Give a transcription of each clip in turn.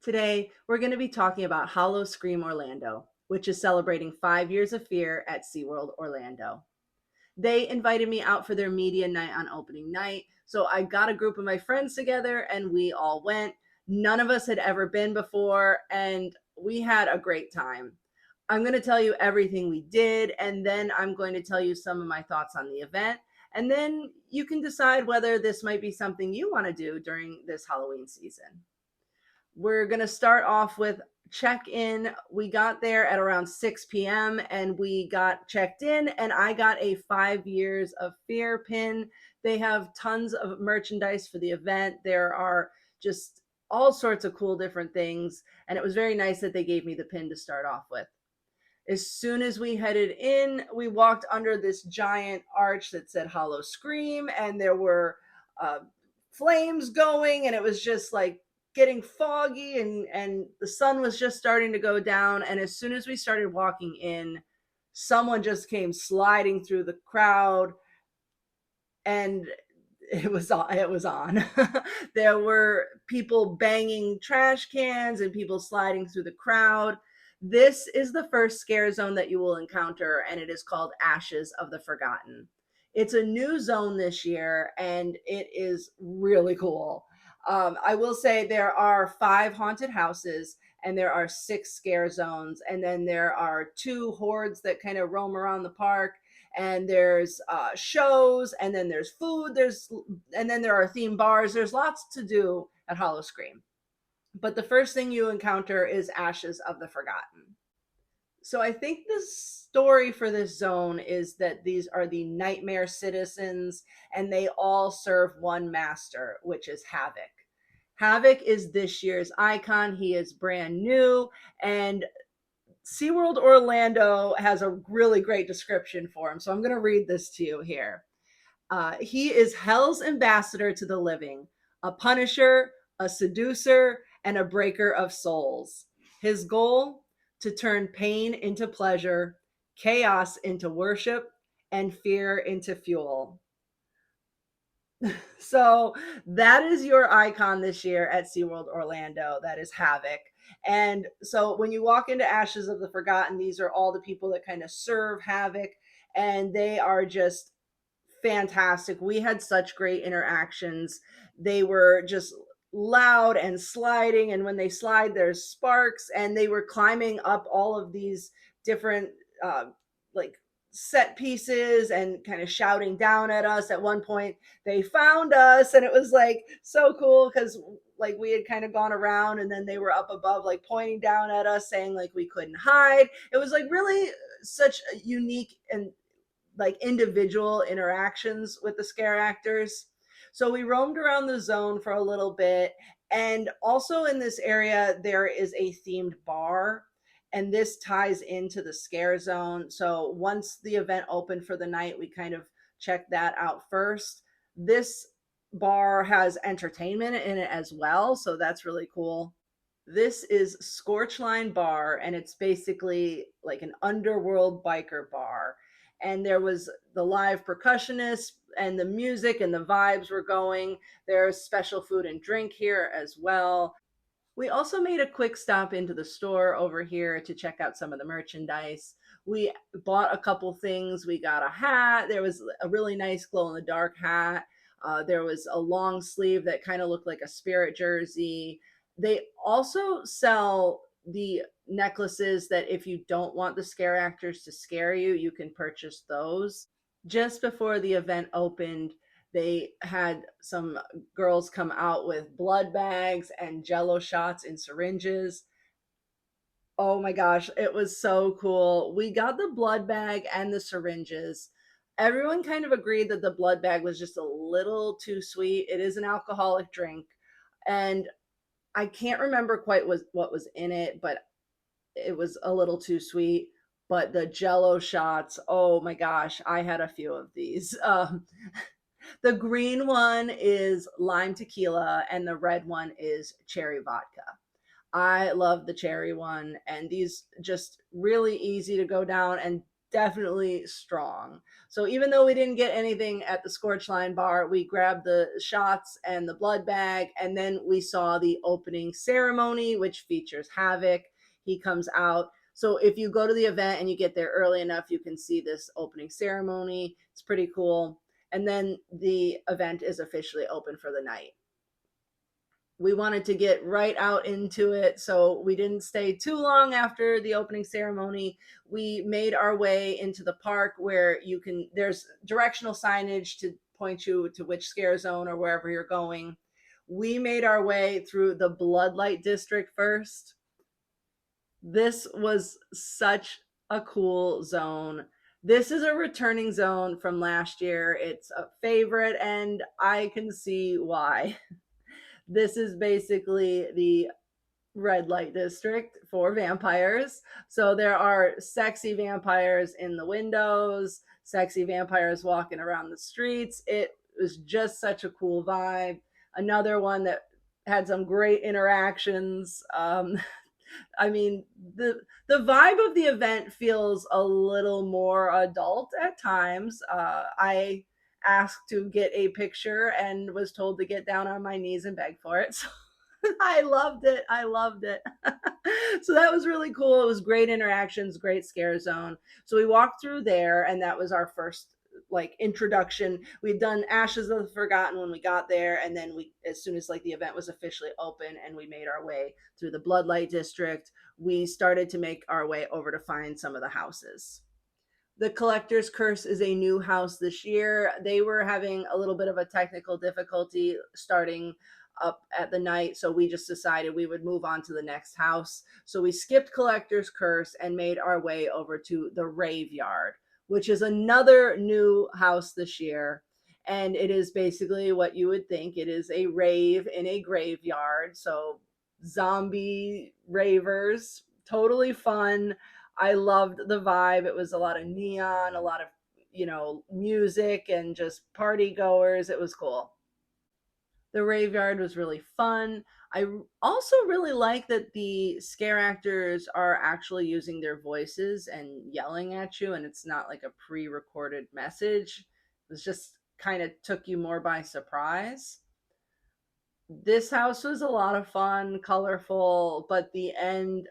Today, we're going to be talking about Howl-O-Scream Orlando, which is celebrating 5 years of fear at SeaWorld Orlando. They invited me out for their media night on opening night, so I got a group of my friends together and we all went. None of us had ever been before, and we had a great time. I'm going to tell you everything we did, and then I'm going to tell you some of my thoughts on the event. And then you can decide whether this might be something you want to do during this Halloween season. We're going to start off with check in. We got there at around 6 p.m. and we got checked in, and I got a 5 years of fear pin. They have tons of merchandise for the event. There are just all sorts of cool different things, and it was very nice that they gave me the pin to start off with. As soon as we headed in, we walked under this giant arch that said Howl-O-Scream, and there were uh, flames going, and it was just like getting foggy, and the sun was just starting to go down. And as soon as we started walking in, someone just came sliding through the crowd, and it was on. There were people banging trash cans and people sliding through the crowd. This is the first scare zone that you will encounter, and it is called Ashes of the Forgotten. It's a new zone this year, and it is really cool. I will say there are 5 haunted houses, and there are 6 scare zones, and then there are 2 hordes that kind of roam around the park, and there's shows, and then there's food, and then there are theme bars. There's lots to do at Howl-O-Scream. But the first thing you encounter is Ashes of the Forgotten. So I think the story for this zone is that these are the nightmare citizens, and they all serve one master, which is Havoc. Havoc is this year's icon. He is brand new, and SeaWorld Orlando has a really great description for him. So I'm going to read this to you here. He is hell's ambassador to the living, a punisher, a seducer, and a breaker of souls. His goal? To turn pain into pleasure, chaos into worship, and fear into fuel. So that is your icon this year at SeaWorld Orlando. That is Havoc. And so when you walk into Ashes of the Forgotten, these are all the people that kind of serve Havoc, and they are just fantastic. We had such great interactions. They were just loud and sliding, and when they slide, there's sparks, and they were climbing up all of these different like set pieces and kind of shouting down at us. At one point they found us, and it was like so cool because like we had kind of gone around, and then they were up above like pointing down at us saying like we couldn't hide. It was like really such a unique and like individual interactions with the scare actors. So we roamed around the zone for a little bit. And also in this area, there is a themed bar. And this ties into the scare zone. So once the event opened for the night, we kind of checked that out first. This bar has entertainment in it as well. So that's really cool. This is Scorchline Bar, and it's basically like an underworld biker bar. And there was the live percussionist, and the music and the vibes were going. There's special food and drink here as well. We also made a quick stop into the store over here to check out some of the merchandise. We bought a couple things. We got a hat. There was a really nice glow in the dark hat. There was a long sleeve that kind of looked like a spirit jersey. They also sell the necklaces that if you don't want the scare actors to scare you, you can purchase those. Just before the event opened, they had some girls come out with blood bags and jello shots in syringes. Oh my gosh, it was so cool. We got the blood bag and the syringes. Everyone kind of agreed that the blood bag was just a little too sweet. It is an alcoholic drink. And I can't remember quite what was in it, but it was a little too sweet. But the jello shots, oh my gosh, I had a few of these. The green one is lime tequila, and the red one is cherry vodka. I love the cherry one, and these just really easy to go down and definitely strong. So even though we didn't get anything at the Scorch Line bar, we grabbed the shots and the blood bag, and then we saw the opening ceremony, which features Havoc. He comes out. So if you go to the event and you get there early enough, you can see this opening ceremony. It's pretty cool. And then the event is officially open for the night. We wanted to get right out into it, so we didn't stay too long after the opening ceremony. We made our way into the park where there's directional signage to point you to which scare zone or wherever you're going. We made our way through the Bloodlight District first. This was such a cool zone. This is a returning zone from last year. It's a favorite, and I can see why. This is basically the red light district for vampires. So there are sexy vampires in the windows, sexy vampires walking around the streets. It was just such a cool vibe. Another one that had some great interactions. I mean, the vibe of the event feels a little more adult at times. I asked to get a picture and was told to get down on my knees and beg for it. So I loved it. I loved it. So that was really cool. It was great interactions, great scare zone. So we walked through there, and that was our first like introduction. We'd done Ashes of the Forgotten when we got there, and then we, as soon as like the event was officially open and we made our way through the Bloodlight District, we started to make our way over to find some of the houses. The Collector's Curse is a new house this year. They were having a little bit of a technical difficulty starting up at the night, so we just decided we would move on to the next house. So we skipped Collector's Curse and made our way over to the Raveyard, which is another new house this year. And it is basically what you would think. It is a rave in a graveyard. So zombie ravers, totally fun. I loved the vibe. It was a lot of neon, a lot of, music and just party goers. It was cool. The Raveyard was really fun. I also really like that the scare actors are actually using their voices and yelling at you, and it's not like a pre recorded message. It was just kind of took you more by surprise. This house was a lot of fun, colorful, but the end,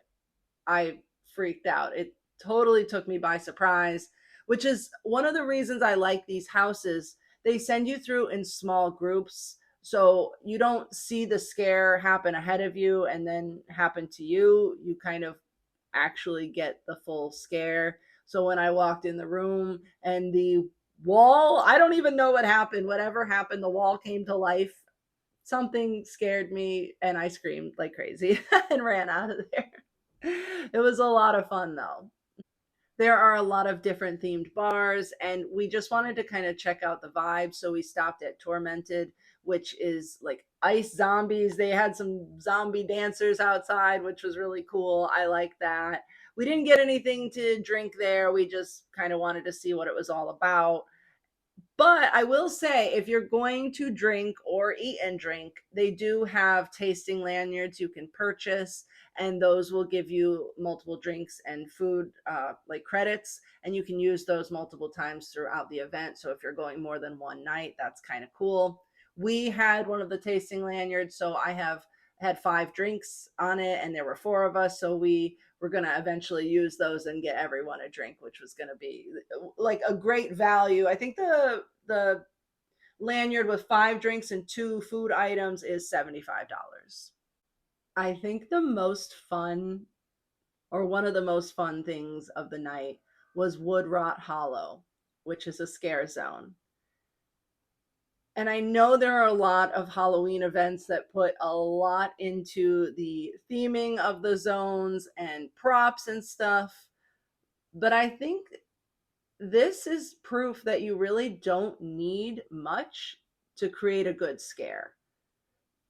I freaked out. It totally took me by surprise, which is one of the reasons I like these houses. They send you through in small groups, so you don't see the scare happen ahead of you and then happen to you. You kind of actually get the full scare. So when I walked in the room and the wall, I don't even know what happened. Whatever happened, the wall came to life. Something scared me and I screamed like crazy and ran out of there. It was a lot of fun though. There are a lot of different themed bars, and we just wanted to kind of check out the vibe. So we stopped at Tormented, which is like ice zombies. They had some zombie dancers outside, which was really cool. I like that. We didn't get anything to drink there. We just kind of wanted to see what it was all about. But I will say, if you're going to drink or eat and drink, they do have tasting lanyards you can purchase, and those will give you multiple drinks and food like credits, and you can use those multiple times throughout the event. So if you're going more than one night, that's kind of cool. We had one of the tasting lanyards, so I have had 5 drinks on it, and there were 4 of us, so we're going to eventually use those and get everyone a drink, which was going to be like a great value. I think the lanyard with 5 drinks and 2 food items is $75. I think the most fun, or one of the most fun things of the night, was Wood Rot Hollow, which is a scare zone. And I know there are a lot of Halloween events that put a lot into the theming of the zones and props and stuff. But I think this is proof that you really don't need much to create a good scare,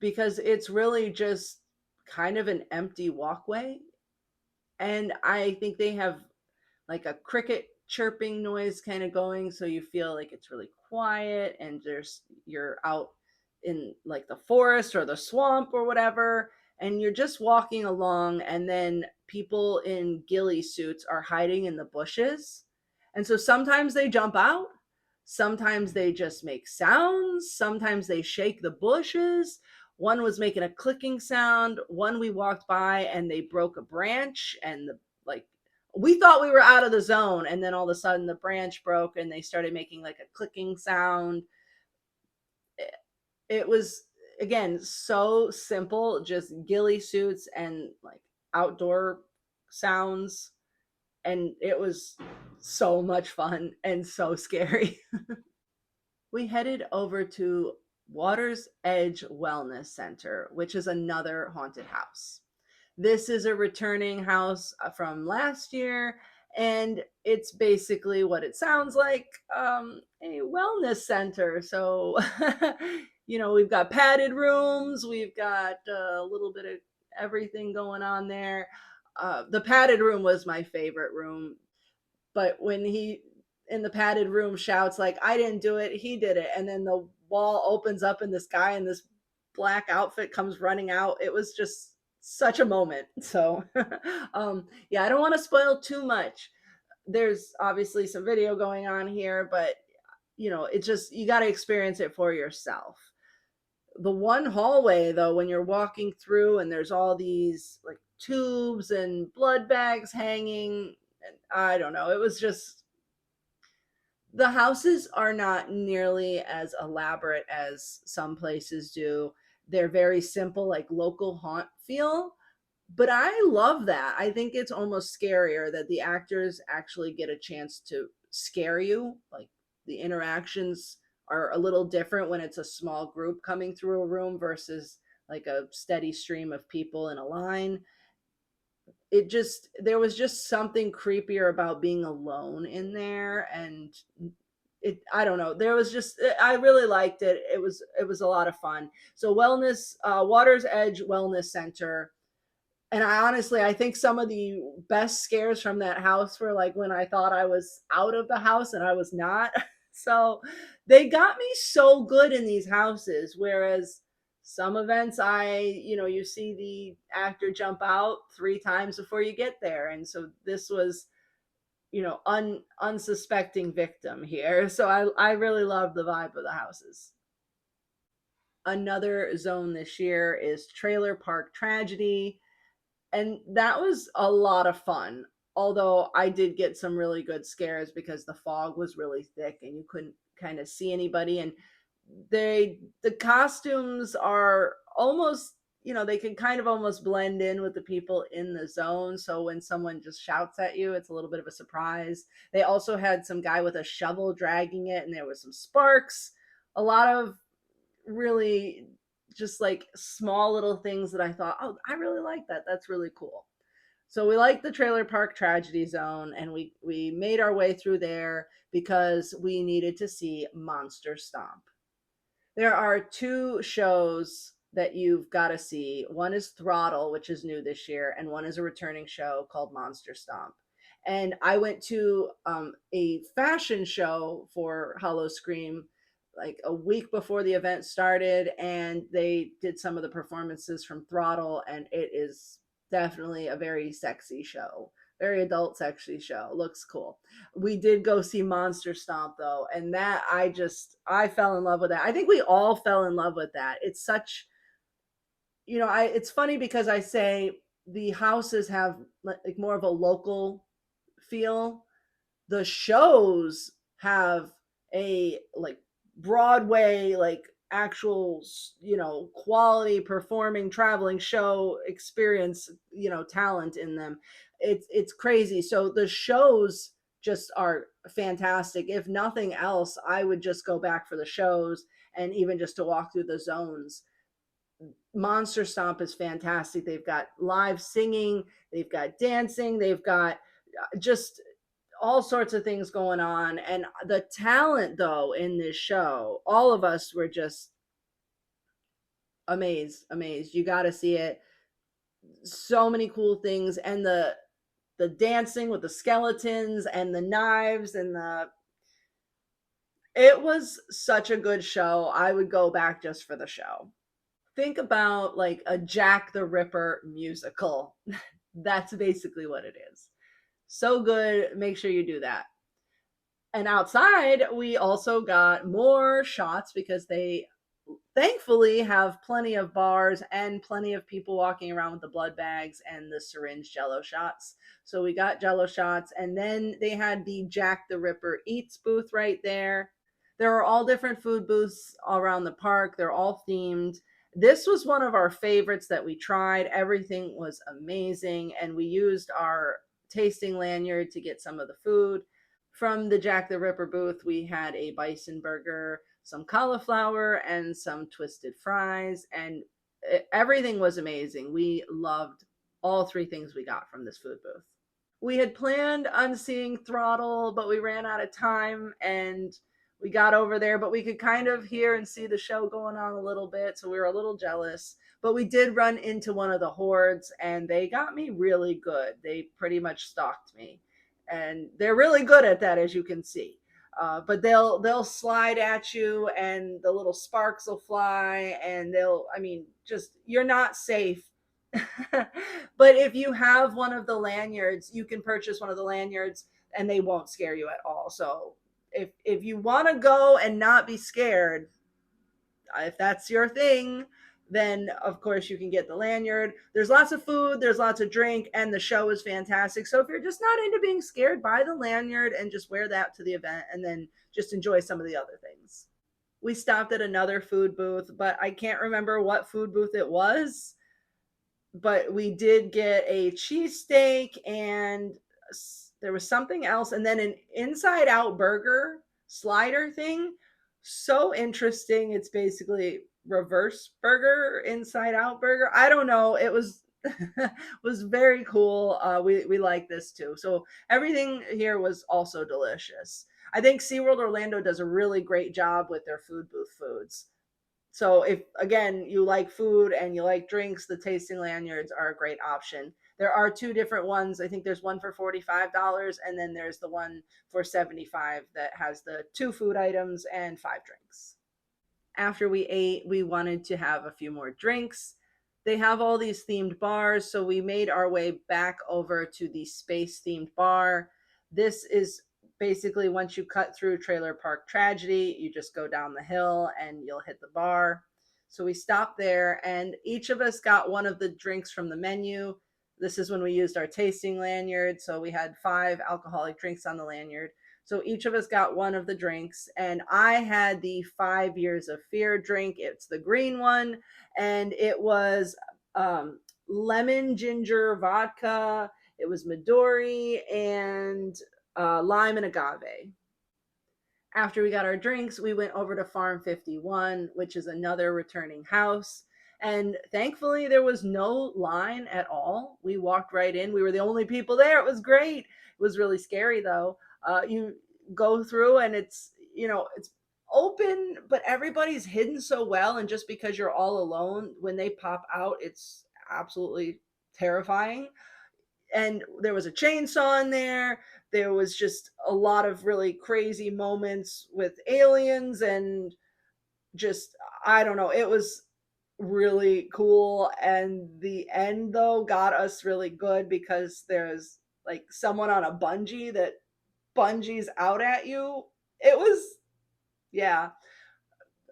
because it's really just kind of an empty walkway. And I think they have like a cricket chirping noise kind of going, so you feel like it's really quiet and you're out in like the forest or the swamp or whatever, and you're just walking along, and then people in ghillie suits are hiding in the bushes, And so sometimes they jump out, sometimes they just make sounds, sometimes they shake the bushes. One was making a clicking sound, one we walked by and they broke a branch, and like we thought we were out of the zone, and then all of a sudden the branch broke and they started making like a clicking sound. It was, again, so simple, just ghillie suits and like outdoor sounds, and it was so much fun and so scary. We headed over to Water's Edge Wellness Center, which is another haunted house. This is a returning house from last year, and it's basically what it sounds like, a wellness center. So, we've got padded rooms, we've got a little bit of everything going on there. The padded room was my favorite room, but when he in the padded room shouts like, I didn't do it, he did it, and then the wall opens up and this guy in this black outfit comes running out, it was just such a moment. So yeah, I don't want to spoil too much. There's obviously some video going on here, but it's just, you got to experience it for yourself. The one hallway though, when you're walking through and there's all these like tubes and blood bags hanging, and I don't know, it was just, the houses are not nearly as elaborate as some places do. They're very simple, like local haunt feel. But I love that. I think it's almost scarier that the actors actually get a chance to scare you. Like the interactions are a little different when it's a small group coming through a room versus like a steady stream of people in a line. There was just something creepier about being alone in there, and I don't know, there was just, I really liked it. It was a lot of fun. So wellness, Water's Edge Wellness Center. And I think some of the best scares from that house were like when I thought I was out of the house and I was not. So they got me so good in these houses. Whereas some events, you see the actor jump out 3 times before you get there. And so this was, unsuspecting victim here. So I really love the vibe of the houses. Another zone this year is Trailer Park Tragedy, and that was a lot of fun. Although I did get some really good scares because the fog was really thick and you couldn't kind of see anybody, and the costumes are almost, they can kind of almost blend in with the people in the zone, so when someone just shouts at you, it's a little bit of a surprise. They also had some guy with a shovel dragging it, and there was some sparks, a lot of really just like small little things that I thought, oh, I really like that. That's really cool. So we like the Trailer Park Tragedy Zone, and we made our way through there because we needed to see Monster Stomp. There are 2 shows that you've got to see. One is Throttle, which is new this year, and one is a returning show called Monster Stomp. And I went to a fashion show for Howl-O-Scream like a week before the event started, and they did some of the performances from Throttle, and it is definitely a very sexy show, very adult sexy show. Looks cool. We did go see Monster Stomp though, and that I fell in love with that. I think we all fell in love with that. It's such, it's funny because I say the houses have like more of a local feel. The shows have a like Broadway, like actual, quality performing traveling show experience, talent in them. It's crazy. So the shows just are fantastic. If nothing else, I would just go back for the shows and even just to walk through the zones. Monster Stomp is fantastic. They've got live singing, they've got dancing, they've got just all sorts of things going on. And the talent though in this show, all of us were just amazed. You got to see it. So many cool things, and the dancing with the skeletons and the knives and it was such a good show. I would go back just for the show. Think about like a Jack the Ripper musical. That's basically what it is. So good. Make sure you do that. And outside, we also got more shots because they thankfully have plenty of bars and plenty of people walking around with the blood bags and the syringe jello shots. So we got jello shots, and then they had the Jack the Ripper Eats booth right there. There are all different food booths all around the park. They're all themed. This was one of our favorites that we tried. Everything was amazing, and we used our tasting lanyard to get some of the food. From the Jack the Ripper booth, we had a bison burger, some cauliflower, and some twisted fries, and everything was amazing. We loved all three things we got from this food booth. We had planned on seeing Throttle, but we ran out of time and we got over there, but we could kind of hear and see the show going on a little bit, so we were a little jealous. But we did run into one of the hordes and they got me really good. They pretty much stalked me. And they're really good at that, as you can see. But they'll slide at you and the little sparks will fly and just you're not safe. But if you have one of the lanyards, you can purchase one of the lanyards and they won't scare you at all. So if you want to go and not be scared, if that's your thing, then of course you can get the lanyard. There's lots of food, there's lots of drink, and the show is fantastic. So if you're just not into being scared, buy the lanyard and just wear that to the event and then just enjoy some of the other things. We stopped at another food booth, but I can't remember what food booth it was. But we did get a cheesesteak and there was something else, and then an inside out burger slider thing. So interesting. It's basically reverse burger, inside out burger. I don't know. It was was very cool. We like this too. So everything here was also delicious. I think SeaWorld Orlando does a really great job with their food booth foods. So if again you like food and you like drinks, the tasting lanyards are a great option. There are two different ones. I think there's one for $45 and then there's the one for 75 that has the two food items and five drinks. After we ate, we wanted to have a few more drinks. They have all these themed bars, so we made our way back over to the space themed bar. This is basically once you cut through Trailer Park Tragedy, you just go down the hill and you'll hit the bar. So we stopped there, and each of us got one of the drinks from the menu. This is when we used our tasting lanyard. So we had 5 alcoholic drinks on the lanyard. So each of us got one of the drinks, and I had the 5 Years of Fear drink. It's the green one, and it was lemon ginger vodka. It was Midori and lime and agave. After we got our drinks, we went over to Farm 51, which is another returning house. And thankfully, there was no line at all. We walked right in. We were the only people there. It was great. It was really scary, though. You go through and it's open, but everybody's hidden so well. And just because you're all alone, when they pop out, it's absolutely terrifying. And there was a chainsaw in there. There was just a lot of really crazy moments with aliens and just, I don't know, it was really cool. And the end though got us really good because there's like someone on a bungee that bungees out at you. It was, yeah,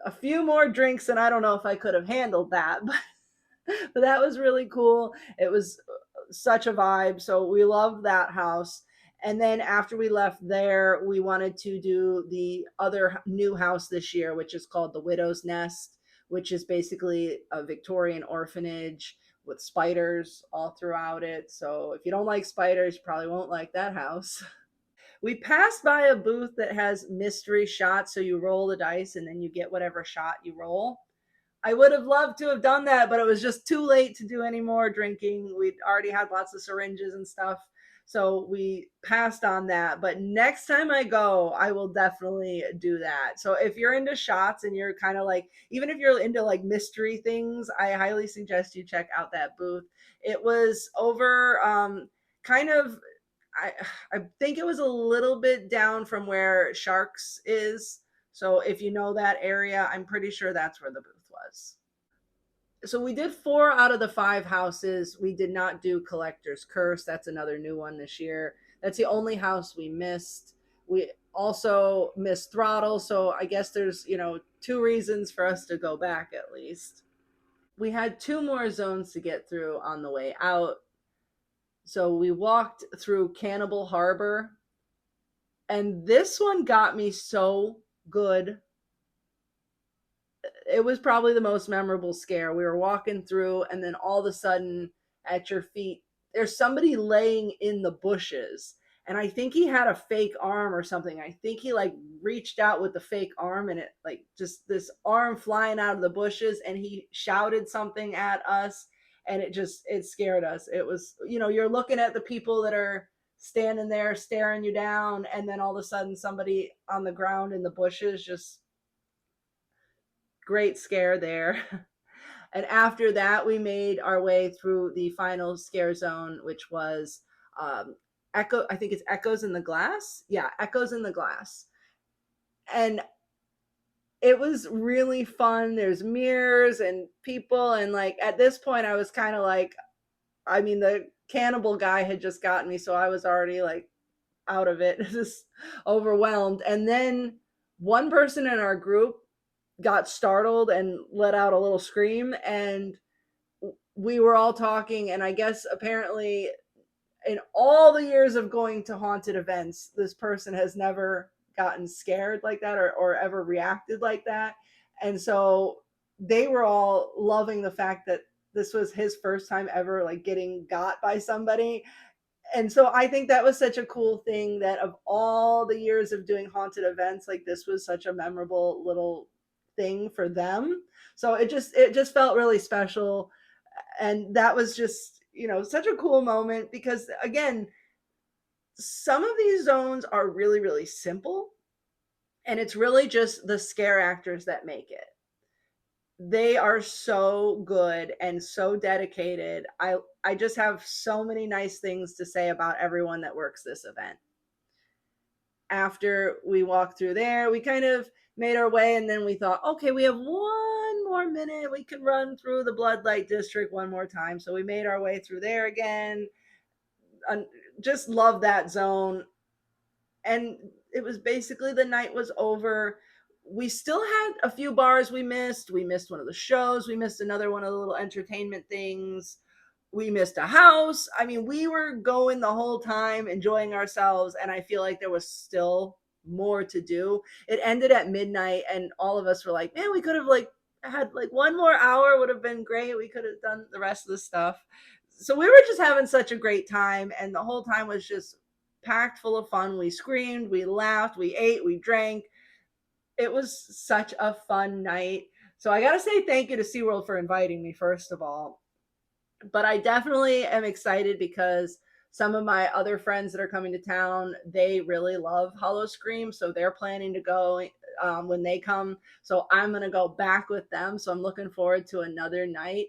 a few more drinks and I don't know if I could have handled that, but that was really cool. It was such a vibe. So we loved that house. And then after we left there, we wanted to do the other new house this year, which is called the Widow's Nest, which is basically a Victorian orphanage with spiders all throughout it. So if you don't like spiders, you probably won't like that house. We passed by a booth that has mystery shots. So you roll the dice and then you get whatever shot you roll. I would have loved to have done that, but it was just too late to do any more drinking. We'd already had lots of syringes and stuff. So we passed on that. But next time I go, I will definitely do that. So if you're into shots and you're kind of like, even if you're into like mystery things, I highly suggest you check out that booth. It was over kind of, I, I think it was a little bit down from where Sharks is. So if you know that area, I'm pretty sure that's where the booth was. So we did 4 out of the 5 houses. We did not do Collector's Curse. That's another new one this year. That's the only house we missed. We also missed Throttle. So I guess there's, two reasons for us to go back at least. We had two more zones to get through on the way out. So we walked through Cannibal Harbor, and this one got me so good. It was probably the most memorable scare. We were walking through, and then all of a sudden, at your feet, there's somebody laying in the bushes. And I think he had a fake arm or something. I think he like reached out with the fake arm, and it like just this arm flying out of the bushes, and he shouted something at us, and it scared us. It was, you're looking at the people that are standing there staring you down, and then all of a sudden somebody on the ground in the bushes, just great scare there. And after that, we made our way through the final scare zone, which was Echo. I think it's Echoes in the Glass. Yeah, Echoes in the Glass. And it was really fun. There's mirrors and people. And like at this point, I was kind of like, I mean, the cannibal guy had just gotten me. So I was already like out of it, just overwhelmed. And then one person in our group got startled and let out a little scream, and we were all talking, and I guess apparently in all the years of going to haunted events, this person has never gotten scared like that, or ever reacted like that. And so they were all loving the fact that this was his first time ever like getting got by somebody. And so I think that was such a cool thing, that of all the years of doing haunted events, like this was such a memorable little thing for them. So it just felt really special. And that was just, such a cool moment, because again, some of these zones are really, really simple, and it's really just the scare actors that make it. They are so good and so dedicated. I just have so many nice things to say about everyone that works this event. After we walked through there, we kind of made our way, and then we thought, okay, we have one more minute. We can run through the Bloodlight District one more time. So we made our way through there again. Just love that zone. And it was basically, the night was over. We still had a few bars we missed. We missed one of the shows. We missed another one of the little entertainment things. We missed a house. I mean, we were going the whole time, enjoying ourselves, and I feel like there was still more to do. It ended at midnight, and all of us were like, man, we could have like had like one more hour, would have been great. We could have done the rest of the stuff. So we were just having such a great time, and the whole time was just packed full of fun. We screamed, we laughed, we ate, we drank. It was such a fun night. So I got to say thank you to SeaWorld for inviting me, first of all. But I definitely am excited, because some of my other friends that are coming to town, they really love Howl-O-Scream. So they're planning to go when they come. So I'm going to go back with them. So I'm looking forward to another night.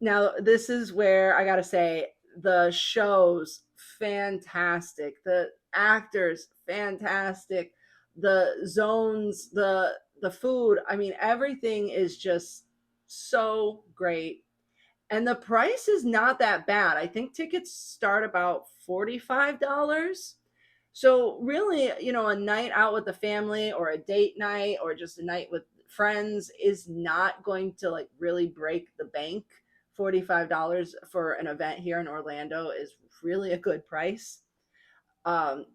Now, this is where I got to say, the shows, fantastic. The actors, fantastic. The zones, the food, I mean, everything is just so great. And the price is not that bad. I think tickets start about $45. So really, a night out with the family, or a date night, or just a night with friends is not going to like really break the bank. $45 for an event here in Orlando is really a good price.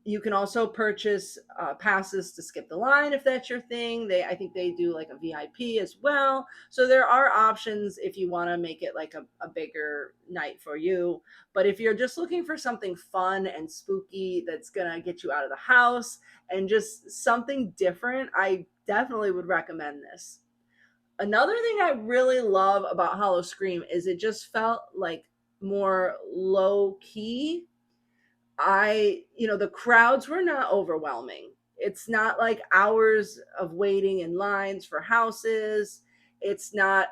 You can also purchase passes to skip the line if that's your thing. I think they do like a VIP as well. So there are options if you want to make it like a bigger night for you. But if you're just looking for something fun and spooky that's gonna get you out of the house and just something different, I definitely would recommend this. Another thing I really love about Howl-O-Scream is it just felt like more low key. The crowds were not overwhelming. It's not like hours of waiting in lines for houses. It's not,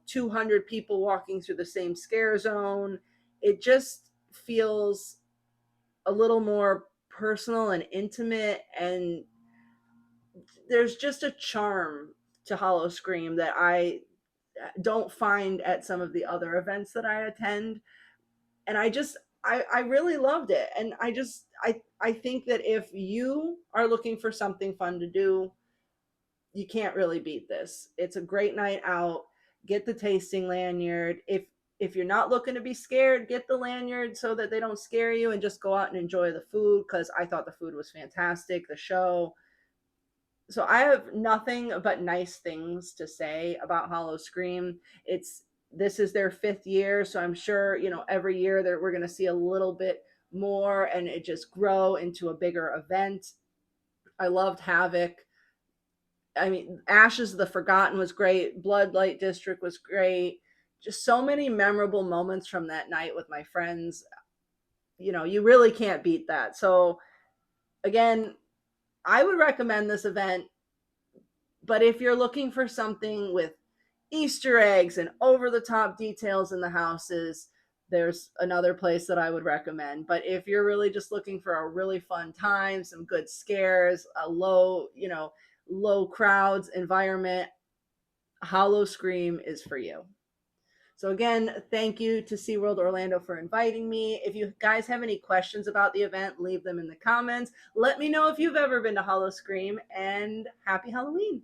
200 people walking through the same scare zone. It just feels a little more personal and intimate. And there's just a charm to Howl-O-Scream that I don't find at some of the other events that I attend. And I really loved it. And I think that if you are looking for something fun to do, you can't really beat this. It's a great night out. Get the tasting lanyard. If you're not looking to be scared, get the lanyard so that they don't scare you, and just go out and enjoy the food, because I thought the food was fantastic, the show. So I have nothing but nice things to say about Howl-O-Scream. It's This is their 5th year, so I'm sure, every year that we're going to see a little bit more and it just grow into a bigger event. I loved Havoc. I mean, Ashes of the Forgotten was great. Bloodlight District was great. Just so many memorable moments from that night with my friends. You really can't beat that. So, again, I would recommend this event. But if you're looking for something with Easter eggs and over the top details in the houses, there's another place that I would recommend. But if you're really just looking for a really fun time, some good scares, a low crowds environment, Howl-O-Scream is for you. So again, thank you to SeaWorld Orlando for inviting me. If you guys have any questions about the event, leave them in the comments. Let me know if you've ever been to Howl-O-Scream, and happy Halloween.